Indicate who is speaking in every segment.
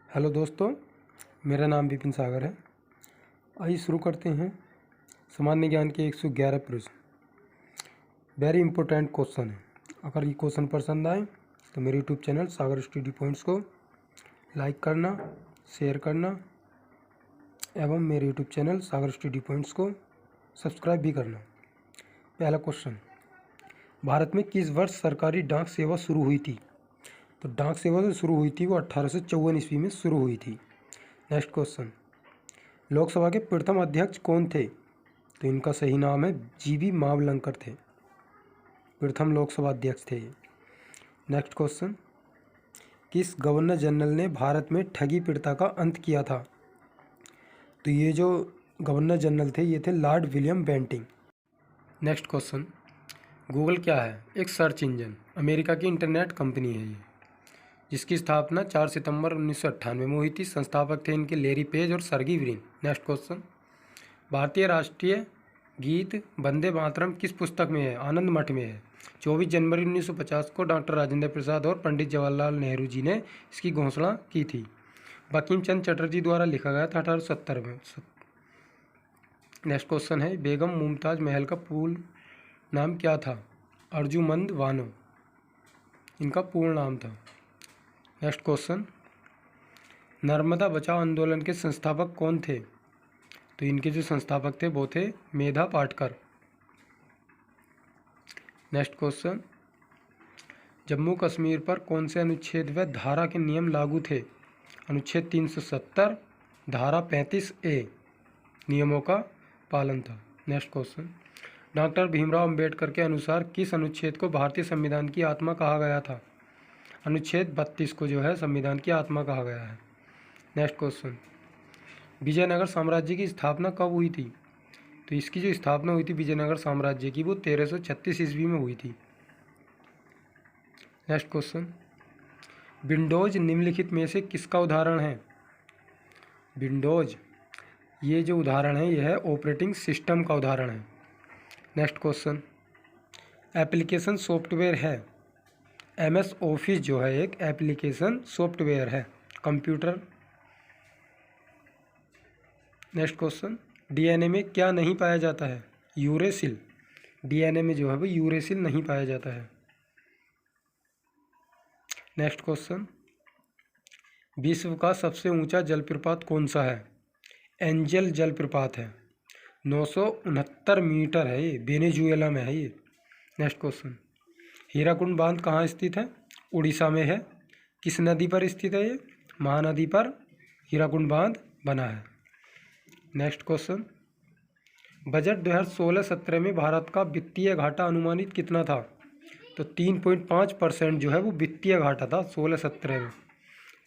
Speaker 1: Hello दोस्तों, मेरा नाम विपिन सागर है। आइए शुरू करते हैं सामान्य ज्ञान के 111 प्रश्न। वेरी इंपॉर्टेंट क्वेश्चन है। अगर ये क्वेश्चन पसंद आए तो मेरे यूट्यूब चैनल सागर स्टडी पॉइंट्स को लाइक करना, शेयर करना एवं मेरे यूट्यूब चैनल सागर स्टडी पॉइंट्स को सब्सक्राइब भी करना। पहला क्वेश्चन, भारत में किस वर्ष सरकारी डाक सेवा शुरू हुई थी? तो डाक सेवा जो शुरू हुई थी वो 1854 ईस्वी में शुरू हुई थी। नेक्स्ट क्वेश्चन, लोकसभा के प्रथम अध्यक्ष कौन थे? तो इनका सही नाम है जीवी मावलंकर थे, प्रथम लोकसभा अध्यक्ष थे ये। नेक्स्ट क्वेश्चन, किस गवर्नर जनरल ने भारत में ठगी प्रथा का अंत किया था? तो ये जो गवर्नर जनरल थे ये थे lord William Bentinck. Next question, Google क्या है? एक सर्च इंजन, अमेरिका की इंटरनेट कंपनी है ये, जिसकी स्थापना 4 सितंबर 1998 में हुई थी। संस्थापक थे इनके लेरी पेज और सर्गी ब्रिन। नेक्स्ट क्वेश्चन, भारतीय राष्ट्रीय गीत वंदे मातरम किस पुस्तक में है? आनंद मठ में है। 24 जनवरी 1950 को डॉक्टर राजेंद्र प्रसाद और पंडित जवाहरलाल नेहरू जी ने इसकी घोषणा की थी। बंकिम चंद्र चटर्जी द्वारा लिखा गया था 1870 में। नेक्स्ट क्वेश्चन है, बेगम मुमताज़ महल का पूर्ण नाम क्या था? अर्जुमंद बानो इनका पूर्ण नाम था। नेक्स्ट क्वेश्चन, नर्मदा बचाओ आंदोलन के संस्थापक कौन थे? तो इनके जो संस्थापक थे वो थे मेधा पाटकर। नेक्स्ट क्वेश्चन, जम्मू कश्मीर पर कौन से अनुच्छेद व धारा के नियम लागू थे? अनुच्छेद 370, धारा 35A नियमों का पालन था। Next question, doctor Bhimrao Ambedkar के अनुसार किस अनुच्छेद को भारतीय संविधान की आत्मा कहा गया था? अनुच्छेद 32 को जो है संविधान की आत्मा कहा गया है। नेक्स्ट क्वेश्चन, विजयनगर साम्राज्य की स्थापना कब हुई थी? तो इसकी जो स्थापना हुई थी विजयनगर साम्राज्य की वो 1336 ईस्वी में हुई थी। नेक्स्ट क्वेश्चन, विंडोज निम्नलिखित में से किसका उदाहरण है? विंडोज ये जो उदाहरण है यह है ऑपरेटिंग सिस्टम का उदाहरण है। नेक्स्ट क्वेश्चन, एप्लीकेशन सॉफ्टवेयर है। MS ऑफिस जो है एक एप्लीकेशन सॉफ्टवेयर है कंप्यूटर। नेक्स्ट क्वेश्चन, DNA में क्या नहीं पाया जाता है? यूरेसिल। DNA में जो है वो यूरेसिल नहीं पाया जाता है। नेक्स्ट क्वेश्चन, विश्व का सबसे ऊंचा जलप्रपात कौन सा है? एंजल जलप्रपात है, 969 मीटर है ये, वेनेजुएला में है ये। नेक्स्ट क्वेश्चन, हीराकुंड बांध कहाँ स्थित है? उड़ीसा में है। किस नदी पर स्थित है ये? महानदी पर हीराकुंड बांध बना है। नेक्स्ट क्वेश्चन, बजट 2016-17 में भारत का वित्तीय घाटा अनुमानित कितना था? तो 3.5% जो है वो वित्तीय घाटा था 16-17 में।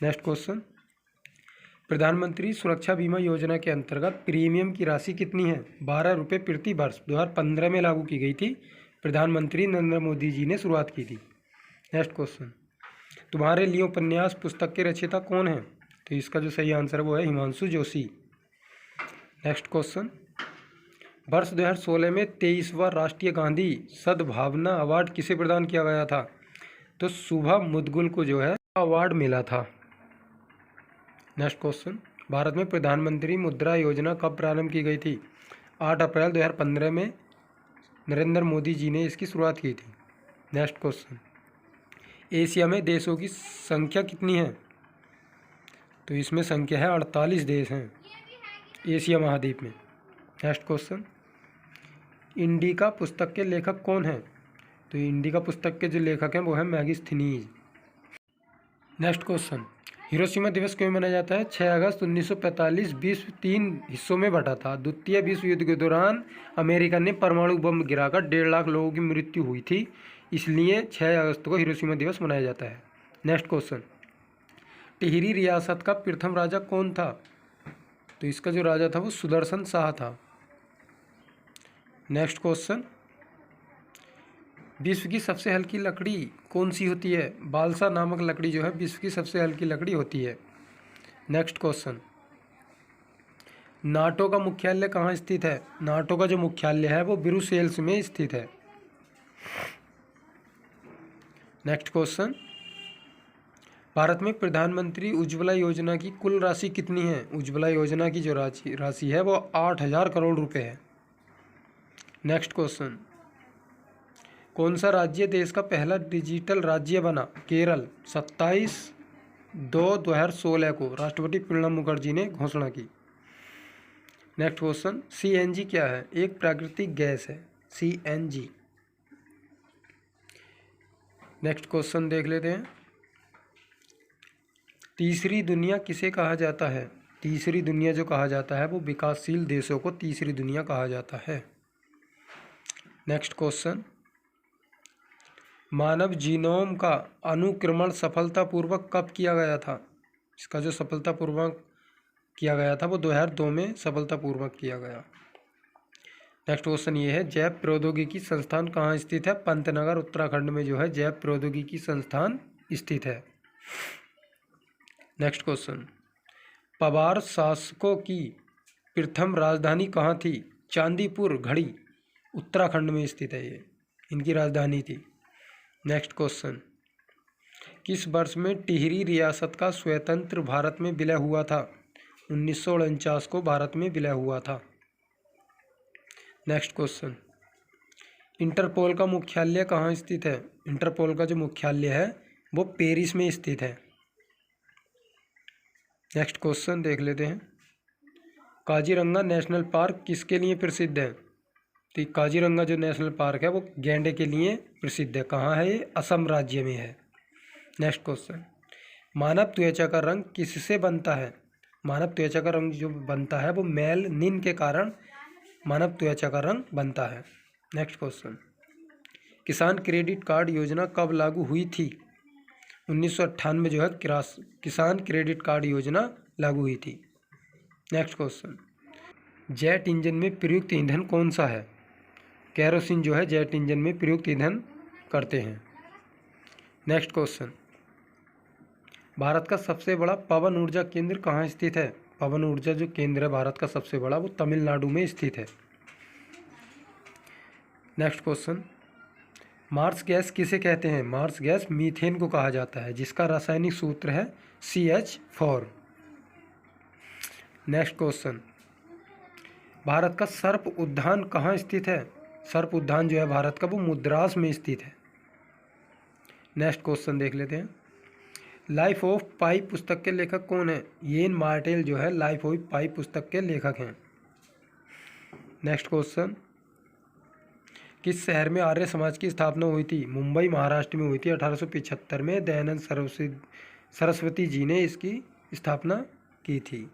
Speaker 1: नेक्स्ट क्वेश्चन, प्रधानमंत्री सुरक्षा बीमा योजना के अंतर्गत प्रीमियम की राशि कितनी है? 12 रुपये प्रति वर्ष 2015 में लागू की गई थी। प्रधानमंत्री नरेंद्र मोदी जी ने शुरुआत की थी। नेक्स्ट क्वेश्चन, तुम्हारे लिए उपन्यास पुस्तक के रचयिता कौन है? तो इसका जो सही आंसर है वो है हिमांशु जोशी। नेक्स्ट क्वेश्चन, वर्ष 2016 में 23वां राष्ट्रीय गांधी सद्भावना अवार्ड किसे प्रदान किया गया था? तो शुभा मुदगुल को जो है अवार्ड मिला था। नेक्स्ट क्वेश्चन, भारत में प्रधानमंत्री मुद्रा योजना कब प्रारंभ की गई थी? 8 अप्रैल 2015 में नरेंद्र मोदी जी ने इसकी शुरुआत की थी। नेक्स्ट क्वेश्चन, एशिया में देशों की संख्या कितनी है? तो इसमें संख्या है 48 देश हैं एशिया महाद्वीप में। नेक्स्ट क्वेश्चन, इंडिका पुस्तक के लेखक कौन हैं? तो इंडिका पुस्तक के जो लेखक हैं वो है मैगिस्थनीज। नेक्स्ट क्वेश्चन, हिरोशिमा दिवस क्यों मनाया जाता है? 6 अगस्त 1945 विश्व 3 हिस्सों में बटा था। द्वितीय विश्व युद्ध के दौरान अमेरिका ने परमाणु बम गिराकर 1.5 लाख लोगों की मृत्यु हुई थी, इसलिए 6 अगस्त को हिरोशिमा दिवस मनाया जाता है। नेक्स्ट क्वेश्चन, टिहरी रियासत का प्रथम राजा कौन था? तो इसका जो राजा था वो सुदर्शन शाह था। नेक्स्ट क्वेश्चन, विश्व की सबसे हल्की लकड़ी कौन सी होती है? बालसा नामक लकड़ी जो है विश्व की सबसे हल्की लकड़ी होती है। नेक्स्ट क्वेश्चन, नाटो का मुख्यालय कहाँ स्थित है? नाटो का जो मुख्यालय है वो ब्रुसेल्स में स्थित है। नेक्स्ट क्वेश्चन, भारत में प्रधानमंत्री उज्ज्वला योजना की कुल राशि कितनी है? उज्ज्वला योजना की जो राशि है वो 8,000 करोड़ रुपए है। नेक्स्ट क्वेश्चन, कौन सा राज्य देश का पहला डिजिटल राज्य बना? केरल। 27/2/2016 को राष्ट्रपति प्रणब मुखर्जी ने घोषणा की। नेक्स्ट क्वेश्चन, CNG क्या है? एक प्राकृतिक गैस है CNG। नेक्स्ट क्वेश्चन देख लेते हैं, तीसरी दुनिया किसे कहा जाता है? तीसरी दुनिया जो कहा जाता है वो विकासशील देशों को तीसरी दुनिया कहा जाता है। नेक्स्ट क्वेश्चन, मानव जीनोम का अनुक्रमण सफलतापूर्वक कब किया गया था? इसका जो सफलतापूर्वक किया गया था वो 2002 में सफलतापूर्वक किया गया। नेक्स्ट क्वेश्चन ये है, जैव प्रौद्योगिकी संस्थान कहाँ स्थित है? पंतनगर उत्तराखंड में जो है जैव प्रौद्योगिकी संस्थान स्थित है। नेक्स्ट क्वेश्चन, पवार शासकों की प्रथम राजधानी कहाँ थी? चांदीपुर घड़ी उत्तराखंड में स्थित है, ये इनकी राजधानी थी। नेक्स्ट क्वेश्चन, किस वर्ष में टिहरी रियासत का स्वतंत्र भारत में विलय हुआ था? 1949 को भारत में विलय हुआ था। नेक्स्ट क्वेश्चन, इंटरपोल का मुख्यालय कहाँ स्थित है? इंटरपोल का जो मुख्यालय है वो पेरिस में स्थित है। नेक्स्ट क्वेश्चन देख लेते हैं, काजीरंगा नेशनल पार्क किसके लिए प्रसिद्ध है? तो काजीरंगा जो नेशनल पार्क है वो गैंडे के लिए प्रसिद्ध है। कहाँ है ये? असम राज्य में है। नेक्स्ट क्वेश्चन, मानव त्वचा का रंग किससे बनता है? मानव त्वचा का रंग जो बनता है वो मेलनिन के कारण मानव त्वचा का रंग बनता है। नेक्स्ट क्वेश्चन, किसान क्रेडिट कार्ड योजना कब लागू हुई थी? 1998 में जो है किसान क्रेडिट कार्ड योजना लागू हुई थी। नेक्स्ट क्वेश्चन, जेट इंजन में प्रयुक्त ईंधन कौन सा है? केरोसिन जो है जेट इंजन में प्रयुक्त ईंधन करते हैं। नेक्स्ट क्वेश्चन, भारत का सबसे बड़ा पवन ऊर्जा केंद्र कहाँ स्थित है? पवन ऊर्जा जो केंद्र है भारत का सबसे बड़ा वो तमिलनाडु में स्थित है। नेक्स्ट क्वेश्चन, मार्स गैस किसे कहते हैं? मार्स गैस मीथेन को कहा जाता है जिसका रासायनिक सूत्र है CH4। नेक्स्ट क्वेश्चन, भारत का सर्प उद्यान कहाँ स्थित है? सर्प उद्यान जो है भारत का वो मद्रास में स्थित है। नेक्स्ट क्वेश्चन देख लेते हैं, लाइफ ऑफ पाई पुस्तक के लेखक कौन है? येन मार्टेल जो है लाइफ ऑफ पाई पुस्तक के लेखक हैं। नेक्स्ट क्वेश्चन, किस शहर में आर्य समाज की स्थापना हुई थी? मुंबई महाराष्ट्र में हुई थी 1875 में। दयानंद सरस्वती जी ने इसकी स्थापना की थी।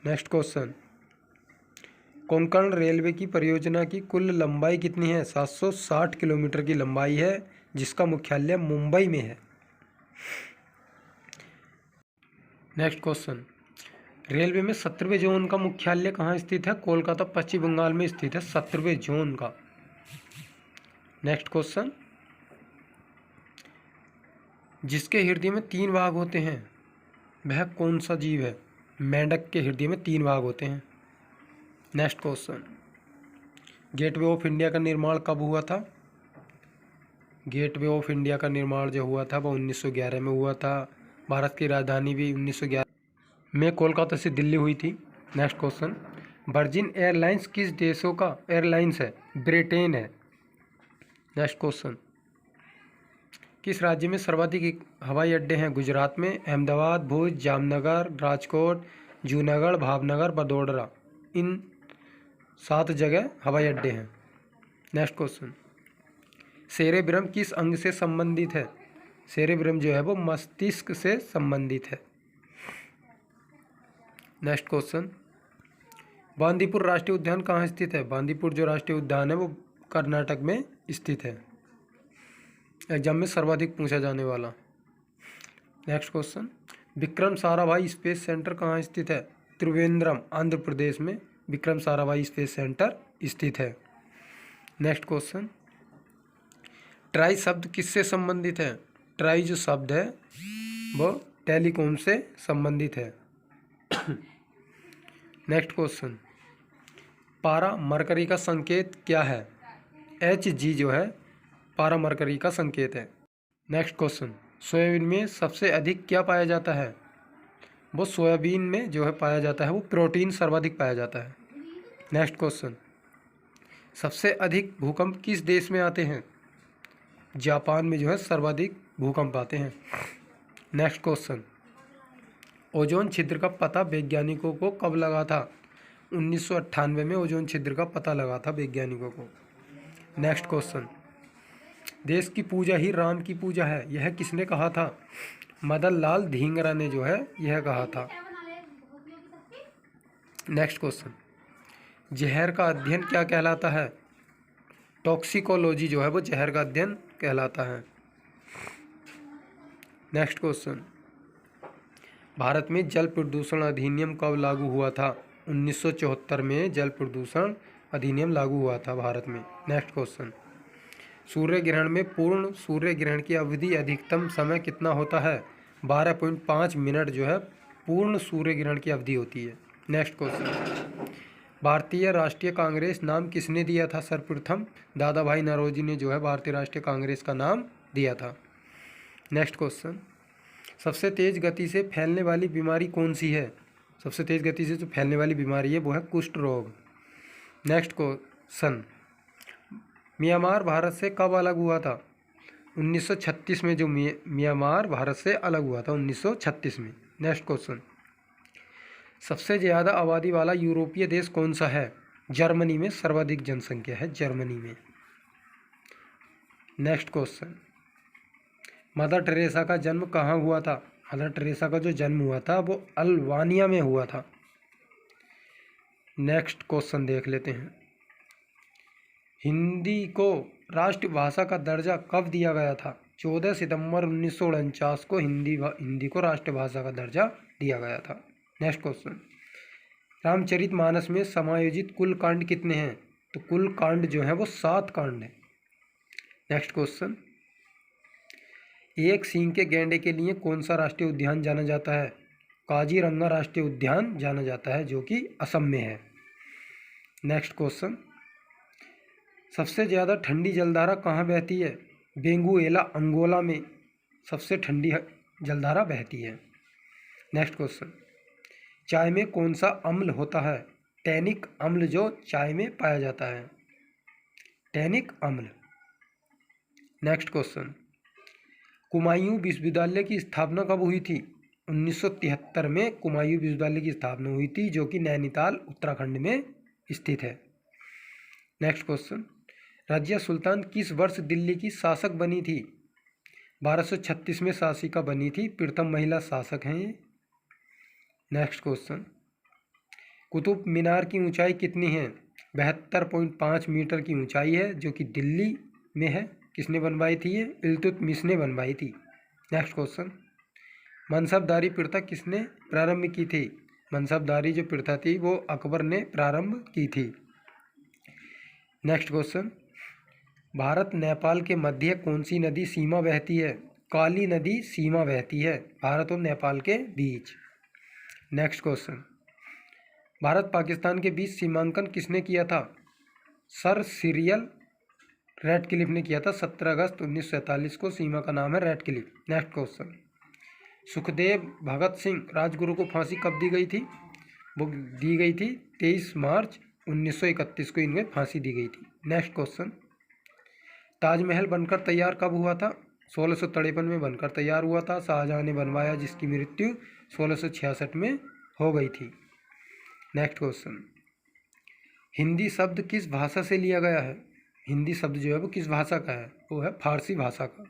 Speaker 1: नेक्स्ट क्वेश्चन, कोंकण रेलवे की परियोजना की कुल लंबाई कितनी है? 760 किलोमीटर की लंबाई है जिसका मुख्यालय मुंबई में है। नेक्स्ट क्वेश्चन, रेलवे में 17वें जोन का मुख्यालय कहाँ स्थित है? कोलकाता पश्चिम बंगाल में स्थित है 17वें जोन का। नेक्स्ट क्वेश्चन, जिसके हृदय में 3 भाग होते हैं वह कौन सा जीव है? मेंढक के हृदय में 3 भाग होते हैं। Next question, gateway of India का निर्माण कब हुआ था? गेटवे ऑफ इंडिया का निर्माण जो हुआ था वो 1911 में हुआ था। भारत की राजधानी भी 1911 में कोलकाता से दिल्ली हुई थी। नेक्स्ट क्वेश्चन, वर्जिन एयरलाइंस किस देशों का एयरलाइंस है? ब्रिटेन है। नेक्स्ट क्वेश्चन, किस राज्य में सर्वाधिक हवाई अड्डे हैं? गुजरात में अहमदाबाद, भुज, जामनगर, राजकोट, जूनागढ़, भावनगर, बड़ोदरा, इन 7 जगह हवाई अड्डे हैं। नेक्स्ट क्वेश्चन, सेरेब्रम किस अंग से संबंधित है? सेरेब्रम जो है वो मस्तिष्क से संबंधित है। नेक्स्ट क्वेश्चन, बांदीपुर राष्ट्रीय उद्यान कहाँ स्थित है? बांदीपुर जो राष्ट्रीय उद्यान है वो कर्नाटक में स्थित है। एग्जाम में सर्वाधिक पूछा जाने वाला। Next question, Vikram Sarabhai space centre कहाँ स्थित है? त्रिवेंद्रम आंध्र प्रदेश में विक्रम साराभाई स्पेस सेंटर स्थित है। नेक्स्ट क्वेश्चन, ट्राई शब्द किससे संबंधित है? ट्राई जो शब्द है वो टेलीकॉम से संबंधित है। नेक्स्ट क्वेश्चन, पारा मरकरी का संकेत क्या है? Hg जो है पारा मरकरी का संकेत है। नेक्स्ट क्वेश्चन, सोयाबीन में सबसे अधिक क्या पाया जाता है? वो सोयाबीन में जो है पाया जाता है वो प्रोटीन सर्वाधिक पाया जाता है। नेक्स्ट क्वेश्चन, सबसे अधिक भूकंप किस देश में आते हैं? जापान में जो है सर्वाधिक भूकंप आते हैं। नेक्स्ट क्वेश्चन, ओजोन छिद्र का पता वैज्ञानिकों को कब लगा था? 1998 में ओजोन छिद्र का पता लगा था वैज्ञानिकों को। नेक्स्ट क्वेश्चन, देश की पूजा ही राम की पूजा है, यह किसने कहा था? मदन लाल धींगरा ने जो है यह कहा था। नेक्स्ट क्वेश्चन, जहर का अध्ययन क्या कहलाता है? टॉक्सिकोलॉजी जो है वो जहर का अध्ययन कहलाता है। नेक्स्ट क्वेश्चन, भारत में जल प्रदूषण अधिनियम कब लागू हुआ था? 1974 में जल प्रदूषण अधिनियम लागू हुआ था भारत में। नेक्स्ट क्वेश्चन, सूर्य ग्रहण में पूर्ण सूर्य ग्रहण की अवधि अधिकतम समय कितना होता है? 12.5 मिनट जो है पूर्ण सूर्य ग्रहण की अवधि होती है। नेक्स्ट क्वेश्चन, भारतीय राष्ट्रीय कांग्रेस नाम किसने दिया था सर्वप्रथम? दादा भाई नौरोजी ने जो है भारतीय राष्ट्रीय कांग्रेस का नाम दिया था। नेक्स्ट क्वेश्चन, सबसे तेज गति से फैलने वाली बीमारी कौन सी है? सबसे तेज गति से जो फैलने वाली बीमारी है वो है कुष्ठ रोग। नेक्स्ट क्वेश्चन, म्यांमार भारत से कब अलग हुआ था? 1936 में जो म्यांमार भारत से अलग हुआ था 1936 में। नेक्स्ट क्वेश्चन, सबसे ज़्यादा आबादी वाला यूरोपीय देश कौन सा है? जर्मनी में सर्वाधिक जनसंख्या है जर्मनी में। नेक्स्ट क्वेश्चन, मदर टेरेसा का जन्म कहाँ हुआ था? मदर टेरेसा का जो जन्म हुआ था वो अल्बानिया में हुआ था। नेक्स्ट क्वेश्चन देख लेते हैं, हिंदी को राष्ट्रभाषा का दर्जा कब दिया गया था? 14 सितंबर 1949 को हिंदी को राष्ट्रभाषा का दर्जा दिया गया था। नेक्स्ट क्वेश्चन, रामचरितमानस में समायोजित कुल कांड कितने हैं? तो कुल कांड जो है वो 7 कांड हैं। नेक्स्ट क्वेश्चन, एक सींग के गैंडे के लिए कौन सा राष्ट्रीय उद्यान जाना जाता है? काजीरंगा राष्ट्रीय उद्यान जाना जाता है जो कि असम में है। नेक्स्ट क्वेश्चन, सबसे ज़्यादा ठंडी जलधारा कहाँ बहती है? बेंगुएला अंगोला में सबसे ठंडी जलधारा बहती है। नेक्स्ट क्वेश्चन, चाय में कौन सा अम्ल होता है? टैनिक अम्ल जो चाय में पाया जाता है, टैनिक अम्ल। नेक्स्ट क्वेश्चन, कुमायूं विश्वविद्यालय की स्थापना कब हुई थी? 1973 में कुमायूं विश्वविद्यालय की स्थापना हुई थी जो कि नैनीताल उत्तराखंड में स्थित है। नेक्स्ट क्वेश्चन, रजिया सुल्तान किस वर्ष दिल्ली की शासक बनी थी? 1236 में शासिका बनी थी, प्रथम महिला शासक हैं ये। नेक्स्ट क्वेश्चन, कुतुब मीनार की ऊंचाई कितनी है? 72.5 मीटर की ऊंचाई है जो कि दिल्ली में है। किसने बनवाई थी ये? इल्तुतमिश ने बनवाई थी। नेक्स्ट क्वेश्चन, मनसबदारी प्रथा किसने प्रारंभ की थी? मनसबदारी जो प्रथा थी वो अकबर ने प्रारंभ की थी। नेक्स्ट क्वेश्चन, भारत नेपाल के मध्य कौन सी नदी सीमा बहती है? काली नदी सीमा बहती है भारत और नेपाल के बीच। नेक्स्ट क्वेश्चन, भारत पाकिस्तान के बीच सीमांकन किसने किया था? सर सिरियल रेडक्लिफ ने किया था 17 अगस्त 1947 को। सीमा का नाम है Radcliffe. Next question, Sukhdev Bhagat Singh Rajguru को फांसी कब दी गई थी? वो दी गई थी 23 मार्च 1931 को इनमें फांसी दी गई थी। नेक्स्ट क्वेश्चन, ताजमहल बनकर तैयार कब हुआ था? 1653 में बनकर तैयार हुआ था। शाहजहां ने बनवाया जिसकी मृत्यु 1666 में हो गई थी। नेक्स्ट क्वेश्चन, हिंदी शब्द किस भाषा से लिया गया है? हिंदी शब्द जो है वो किस भाषा का है? वो है फारसी भाषा का।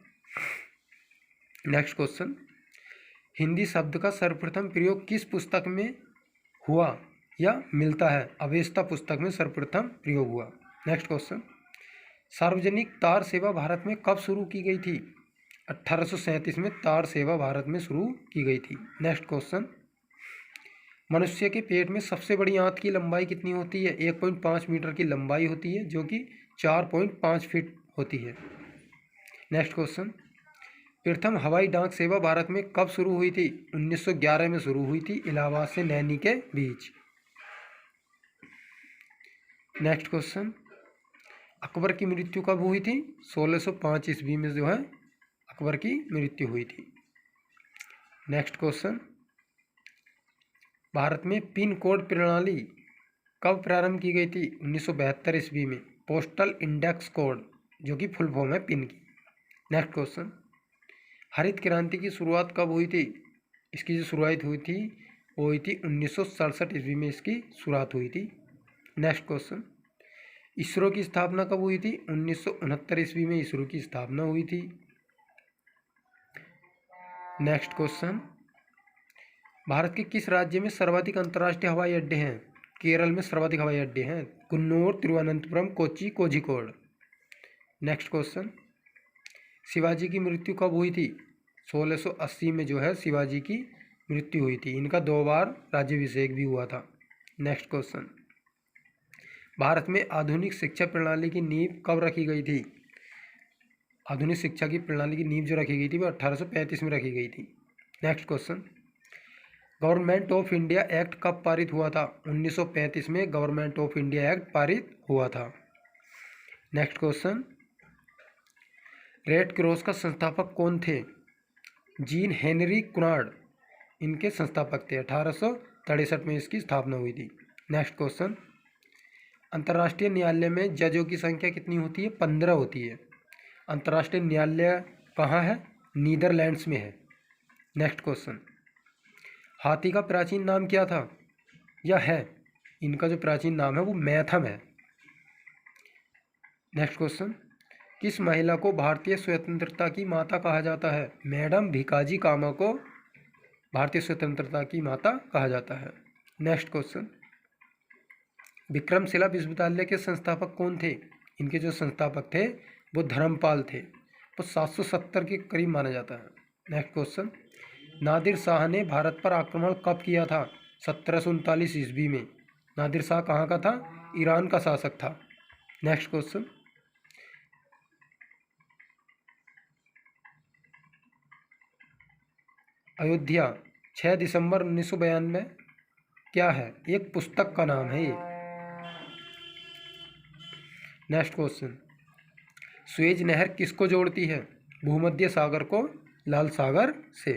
Speaker 1: नेक्स्ट क्वेश्चन, हिंदी शब्द का सर्वप्रथम प्रयोग किस पुस्तक में हुआ या मिलता है? अवेस्ता पुस्तक में सर्वप्रथम प्रयोग हुआ। नेक्स्ट क्वेश्चन, सार्वजनिक तार सेवा भारत में कब शुरू की गई थी? 1837 में तार सेवा भारत में शुरू की गई थी। नेक्स्ट क्वेश्चन, मनुष्य के पेट में सबसे बड़ी आंत की लंबाई कितनी होती है? 1.5 मीटर की लंबाई होती है जो कि 4.5 फीट होती है। नेक्स्ट क्वेश्चन, प्रथम हवाई डाक सेवा भारत में कब शुरू हुई थी? 1911 में शुरू हुई थी इलाहाबाद से नैनी के बीच। नेक्स्ट क्वेश्चन, अकबर की मृत्यु कब हुई थी? 1605 ईस्वी में जो है अकबर की मृत्यु हुई थी। नेक्स्ट क्वेश्चन, भारत में पिन कोड प्रणाली कब प्रारंभ की गई थी? 1972 ईस्वी में। पोस्टल इंडेक्स कोड, जो कि फुल फॉर्म है पिन की। नेक्स्ट क्वेश्चन, हरित क्रांति की शुरुआत कब हुई थी? इसकी जो शुरुआत हुई थी वो हुई थी 1967 ईस्वी में इसकी शुरुआत हुई थी। नेक्स्ट क्वेश्चन, इसरो की स्थापना कब हुई थी? 1969 ईस्वी में इसरो की स्थापना हुई थी। नेक्स्ट क्वेश्चन, भारत के किस राज्य में सर्वाधिक अंतर्राष्ट्रीय हवाई अड्डे हैं? केरल में सर्वाधिक हवाई अड्डे हैं, कन्नौर, तिरुवनंतपुरम, कोच्चि, कोझिकोड। नेक्स्ट क्वेश्चन, शिवाजी की मृत्यु कब हुई थी? 1680 में जो है शिवाजी की मृत्यु हुई थी। इनका 2 बार राज्याभिषेक भी हुआ था। नेक्स्ट क्वेश्चन, भारत में आधुनिक शिक्षा प्रणाली की नींव कब रखी गई थी? आधुनिक शिक्षा की प्रणाली की नींव जो रखी गई थी वो 1835 में रखी गई थी। Next question, government of India act कब पारित हुआ था? 1935 में गवर्नमेंट ऑफ इंडिया एक्ट पारित हुआ था। नेक्स्ट क्वेश्चन, रेड क्रॉस का संस्थापक कौन थे? जीन हेनरी कुनार्ड इनके संस्थापक थे। 1863 में इसकी स्थापना हुई थी। नेक्स्ट क्वेश्चन, अंतर्राष्ट्रीय न्यायालय में जजों की संख्या कितनी होती है? 15 होती है। अंतर्राष्ट्रीय न्यायालय कहाँ है? नीदरलैंड्स में है। नेक्स्ट क्वेश्चन, हाथी का प्राचीन नाम क्या था या है? इनका जो प्राचीन नाम है वो मैथम है। नेक्स्ट क्वेश्चन, किस महिला को भारतीय स्वतंत्रता की माता कहा जाता है? मैडम भिकाजी कामा को भारतीय स्वतंत्रता की माता कहा जाता है। नेक्स्ट क्वेश्चन, विक्रमशिला विश्वविद्यालय के संस्थापक कौन थे? इनके जो संस्थापक थे वो धर्मपाल थे। वो 770 के करीब माना जाता है। नेक्स्ट क्वेश्चन, नादिर शाह ने भारत पर आक्रमण कब किया था? 1739 ईस्वी में। नादिर शाह कहाँ का था? ईरान का शासक था। नेक्स्ट क्वेश्चन, अयोध्या 6 दिसंबर 1992 क्या है? एक पुस्तक का नाम है ये। नेक्स्ट क्वेश्चन, सुएज नहर किसको जोड़ती है? भूमध्य सागर को लाल सागर से।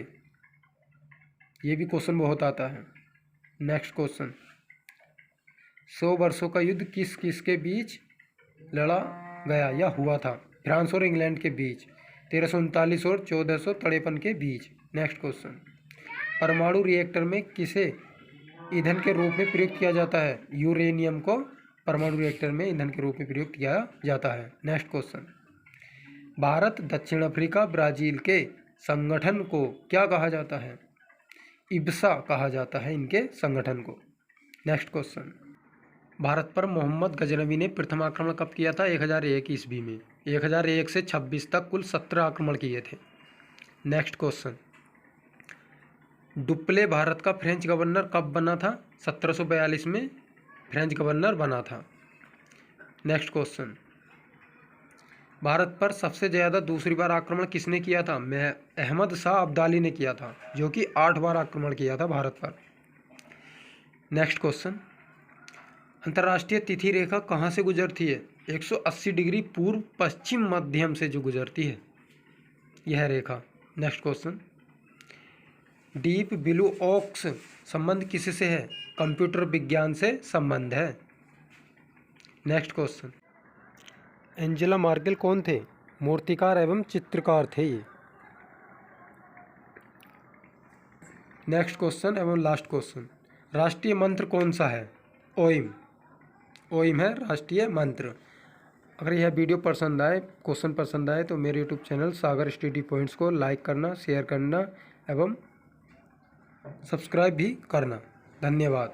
Speaker 1: ये भी क्वेश्चन बहुत आता है। नेक्स्ट क्वेश्चन, 100 वर्षों का युद्ध किस किस के बीच लड़ा गया या हुआ था? फ्रांस और इंग्लैंड के बीच। 1339 और 1453 के बीच। नेक्स्ट क्वेश्चन, परमाणु रिएक्टर में किसे ईंधन के रूप में प्रयुक्त किया जाता है? यूरेनियम को परमाणु रिएक्टर में ईंधन के रूप में प्रयुक्त किया जाता है। नेक्स्ट क्वेश्चन, भारत, दक्षिण अफ्रीका, ब्राज़ील के संगठन को क्या कहा जाता है? इब्सा कहा जाता है इनके संगठन को। नेक्स्ट क्वेश्चन, भारत पर मोहम्मद गजनवी ने प्रथम आक्रमण कब किया था? 1001 ईस्वी में। 1001 से 26 तक कुल 17 आक्रमण किए थे। नेक्स्ट क्वेश्चन, डुप्ले भारत का फ्रेंच गवर्नर कब बना था? 1742 में फ्रेंच गवर्नर बना था। नेक्स्ट क्वेश्चन, भारत पर सबसे ज़्यादा दूसरी बार आक्रमण किसने किया था? अहमद शाह अब्दाली ने किया था, जो कि 8 बार आक्रमण किया था भारत पर। नेक्स्ट क्वेश्चन, अंतर्राष्ट्रीय तिथि रेखा कहाँ से गुजरती है? 180 डिग्री पूर्व पश्चिम मध्यम से जो गुजरती है यह रेखा। Next question, Deep Blue ox संबंध किससे है? कंप्यूटर विज्ञान से संबंध है। नेक्स्ट क्वेश्चन, एंजेला मार्केल कौन थे? मूर्तिकार एवं चित्रकार थे ये। नेक्स्ट क्वेश्चन एवं लास्ट क्वेश्चन, राष्ट्रीय मंत्र कौन सा है? ओइम। ओइम है राष्ट्रीय मंत्र। अगर यह वीडियो पसंद आए, क्वेश्चन पसंद आए तो मेरे यूट्यूब चैनल सागर स्टडी पॉइंट्स को लाइक करना, शेयर करना एवं सब्सक्राइब भी करना। धन्यवाद।